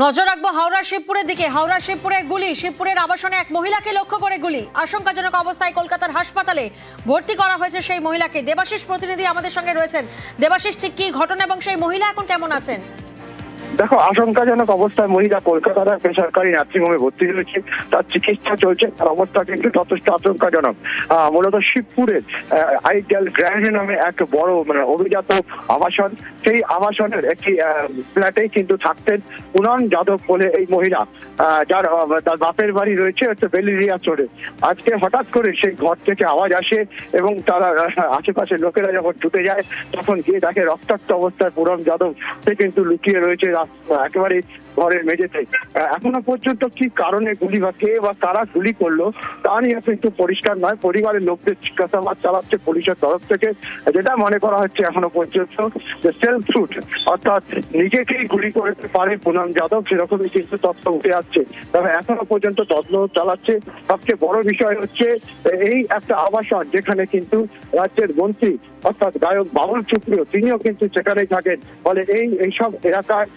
নজর রাখবো হাওড়া শিবপুরের দিকে। হাওড়া শিবপুরে গুলি, শিবপুরের আবাসনে এক মহিলাকে লক্ষ্য করে গুলি। আশঙ্কাজনক অবস্থায় কলকাতার হাসপাতালে ভর্তি করা হয়েছে সেই মহিলাকে। দেবাশিস প্রতিনিধি আমাদের সঙ্গে রয়েছেন। দেবাশিস, ঠিক কি ঘটনা এবং সেই মহিলা এখন কেমন আছেন? দেখো, আশঙ্কাজনক অবস্থায় মহিলা কলকাতার বেসরকারি নার্সিংহোমে ভর্তি রয়েছে। তার চিকিৎসা চলছে। তার অবস্থা কিন্তু যথেষ্ট আশঙ্কাজনক। মূলত শিবপুরের আইডিয়াল গ্র্যান্ড নামে এক বড় অভিজাত আবাসন, সেই আবাসনের একটি ফ্ল্যাটে কিন্তু থাকতেন পুনম যাদব বলে এই মহিলা, যার তার বাপের বাড়ি রয়েছে হচ্ছে বেলিরিয়া চড়ে। আজকে হঠাৎ করে সেই ঘর থেকে আওয়াজ আসে এবং তারা আশেপাশে লোকেরা যখন ছুটে যায় তখন গিয়ে দেখে রক্তাক্ত অবস্থায় পুনম যাদব সে কিন্তু লুকিয়ে রয়েছে একেবারে ঘরের মেঝেতে। এখনো পর্যন্ত কি কারণে গুলি বা কে বা কারা গুলি করলো তা নিয়ে কিন্তু পরিষ্কার নয়। পরিবারের লোকদের জিজ্ঞাসাবাদ চালাচ্ছে পুলিশের তরফ থেকে। যেটা মনে করা হচ্ছে এখনো পর্যন্ত যে সেলফ শুট, অর্থাৎ নিজেকেই গুলি করতে পারে পুনম যাদব, সেরকমই কিন্তু তথ্য উঠে আসছে। তবে এখনো পর্যন্ত তদন্ত চালাচ্ছে। সবচেয়ে বড় বিষয় হচ্ছে এই একটা আবাসন যেখানে কিন্তু রাজ্যের মন্ত্রী অর্থাৎ গায়ক বাবুল সুপ্রিয় তিনিও কিন্তু সেখানেই থাকেন। ফলে এইসব এলাকায়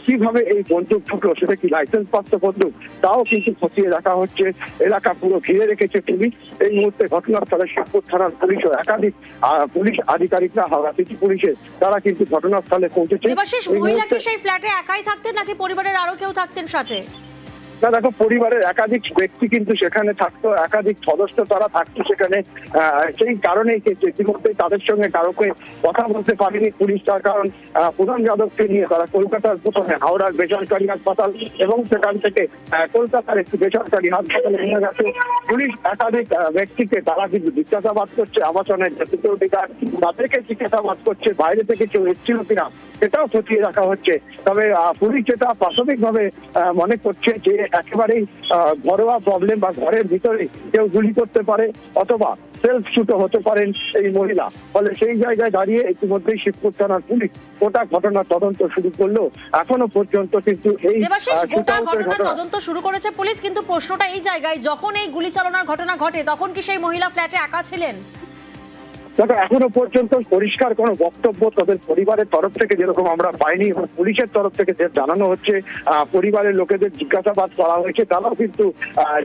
কিভাবে এই বন্দুক ঢুকলো, সেটা কি লাইসেন্স প্রাপ্ত বন্দুক, তাও কিন্তু খতিয়ে দেখা হচ্ছে। এলাকা পুরো ঘিরে রেখেছে পুলিশ। এই মুহূর্তে ঘটনাস্থলে শিবপুর থানার পুলিশ ও একাধিক পুলিশ আধিকারিকরা, হাওড়া সিটি পুলিশের, তারা কিন্তু ঘটনাস্থলে পৌঁছেছে। দেবাশিস, মহিলা কি সেই ফ্ল্যাটে একাই থাকতেন নাকি পরিবারের আরো কেউ থাকতেন সাথে? না, দেখো, পরিবারের একাধিক ব্যক্তি কিন্তু সেখানে থাকতো, একাধিক সদস্য তারা থাকতো সেখানে। সেই কারণেই ইতিমধ্যে তাদের সঙ্গে কারোকে কথা বলতে পারেনি পুলিশ। তার কারণ পুনম যাদবকে নিয়ে তারা কলকাতার প্রথমে হাওড়ার বেসরকারি হাসপাতাল এবং সেখান থেকে কলকাতার একটি বেসরকারি হাসপাতালে নিয়ে গেছে পুলিশ। একাধিক ব্যক্তিকে তারা কিন্তু জিজ্ঞাসাবাদ করছে, আবাসনের সিকিউরিটি গার্ড তাদেরকে জিজ্ঞাসাবাদ করছে, বাইরে থেকে কেউ এসেছিল কিনা সেটাও খতিয়ে রাখা হচ্ছে। তবে পুলিশ যেটা প্রাথমিকভাবে মনে করছে যে একেবারেই ঘরোয়া প্রবলেম বা ঘরের ভিতরে কেউ গুলি করতে পারে অথবা সেলফ শুটও হতে পারেন এই মহিলা। ফলে সেই জায়গায় দাঁড়িয়ে ইতিমধ্যেই শিবপুর থানার পুলিশ গোটা ঘটনার তদন্ত শুরু করলো। এখনো পর্যন্ত কিন্তু এই তদন্ত শুরু করেছে পুলিশ, কিন্তু প্রশ্নটা এই জায়গায়, যখন এই গুলি চালানোর ঘটনা ঘটে তখন কি সেই মহিলা ফ্ল্যাটে একা ছিলেন? দেখো, এখনো পর্যন্ত পরিষ্কার কোনো বক্তব্য তাদের পরিবারের তরফ থেকে যেরকম আমরা পাইনি এবং পুলিশের তরফ থেকে যে জানানো হচ্ছে, পরিবারের লোকেদের জিজ্ঞাসাবাদ করা হয়েছে, তারাও কিন্তু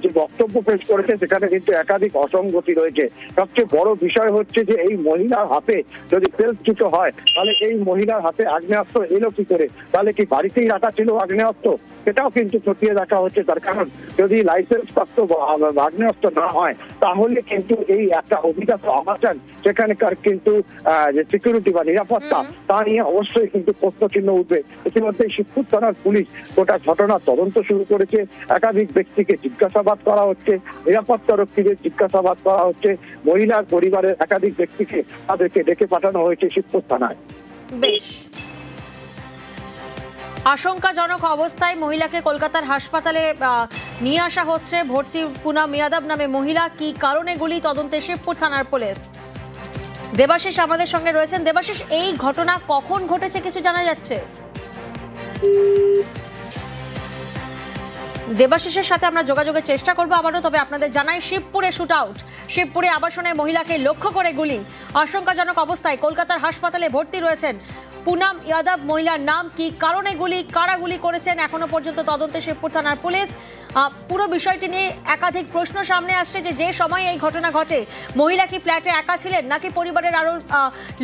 যে বক্তব্য পেশ করেছে সেখানে কিন্তু একাধিক অসঙ্গতি রয়েছে। সবচেয়ে বড় বিষয় হচ্ছে যে এই মহিলার হাতে যদি সেলফ হয় তাহলে এই মহিলার হাতে আগ্নেয়াস্ত্র এলো কি করে? তাহলে কি বাড়িতেই রাখা ছিল আগ্নেয়াস্ত্র? সেটাও কিন্তু খতিয়ে দেখা হচ্ছে। তার কারণ যদি লাইসেন্স প্রাপ্ত আগ্নেয়াস্ত্র না হয় তাহলে কিন্তু এই একটা অভিজাত আবাসন সেখানকার কিন্তু যে সিকিউরিটি বা নিরাপত্তা তা নিয়ে অবশ্যই কিন্তু প্রশ্নচিহ্ন উঠবে। ইতিমধ্যে শিবপুর থানার পুলিশ গোটা ঘটনার তদন্ত শুরু করেছে। একাধিক ব্যক্তিকে জিজ্ঞাসাবাদ করা হচ্ছে, নিরাপত্তা রক্ষীদের জিজ্ঞাসাবাদ করা হচ্ছে, মহিলার পরিবারের একাধিক ব্যক্তিকে তাদেরকে ডেকে পাঠানো হয়েছে শিবপুর থানায়। বেশ, আশঙ্কাজনক অবস্থায় মহিলাকে কলকাতার হাসপাতালে নিয়ে আসা হচ্ছে। ভর্তি পুনম যাদব নামে মহিলা। কি কারণে গুলি, তদন্তে শিবপুর থানার পুলিশ। দেবাশিস আমাদের সঙ্গে রয়েছেন। দেবাশিস, এই ঘটনা কখন ঘটেছে কিছু জানা যাচ্ছে? দেবাশিসের সাথে আমরা যোগাযোগের চেষ্টা করবো আবারও। তবে আপনাদের জানাই, শিবপুরে শুট আউট, শিবপুরে আবাসনে মহিলাকে লক্ষ্য করে গুলি। আশঙ্কাজনক অবস্থায় কলকাতার হাসপাতালে ভর্তি রয়েছেন পুনম যাদব। মহিলার নাম, কি কারণে গুলি, কারা গুলি করেছেন, এখনো পর্যন্ত তদন্তে শিবপুর থানার পুলিশ। পুরো বিষয়টি নিয়ে একাধিক প্রশ্ন সামনে আসছে যে সময় এই ঘটনা ঘটে মহিলা কি ফ্ল্যাটে একা ছিলেন নাকি পরিবারের আরো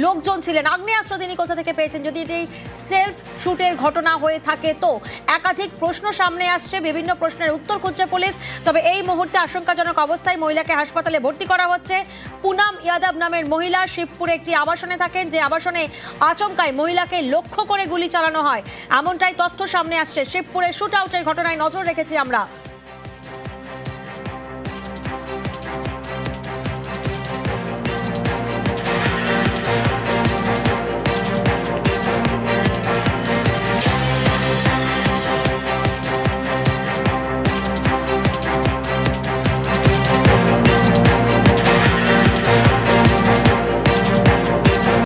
লোকজন ছিলেন? আগ্নেয়াস্ত্র তিনি কোথা থেকে পেয়েছেন? যদি এটি সেলফ শুটের ঘটনা হয়ে থাকে তো একাধিক প্রশ্ন সামনে আসছে, বিভিন্ন প্রশ্নের উত্তর খুঁজছে পুলিশ। তবে এই মুহূর্তে আশঙ্কাজনক অবস্থায় মহিলাকে হাসপাতালে ভর্তি করা হচ্ছে। পুনম যাদব নামের মহিলা শিবপুরে একটি আবাসনে থাকেন, যে আবাসনে আচমকায় মহিলাকে লক্ষ্য করে গুলি চালানো হয়, এমনটাই তথ্য সামনে আসছে। শিবপুরে শুট আউটের ঘটনায় নজর রেখেছি আমরা।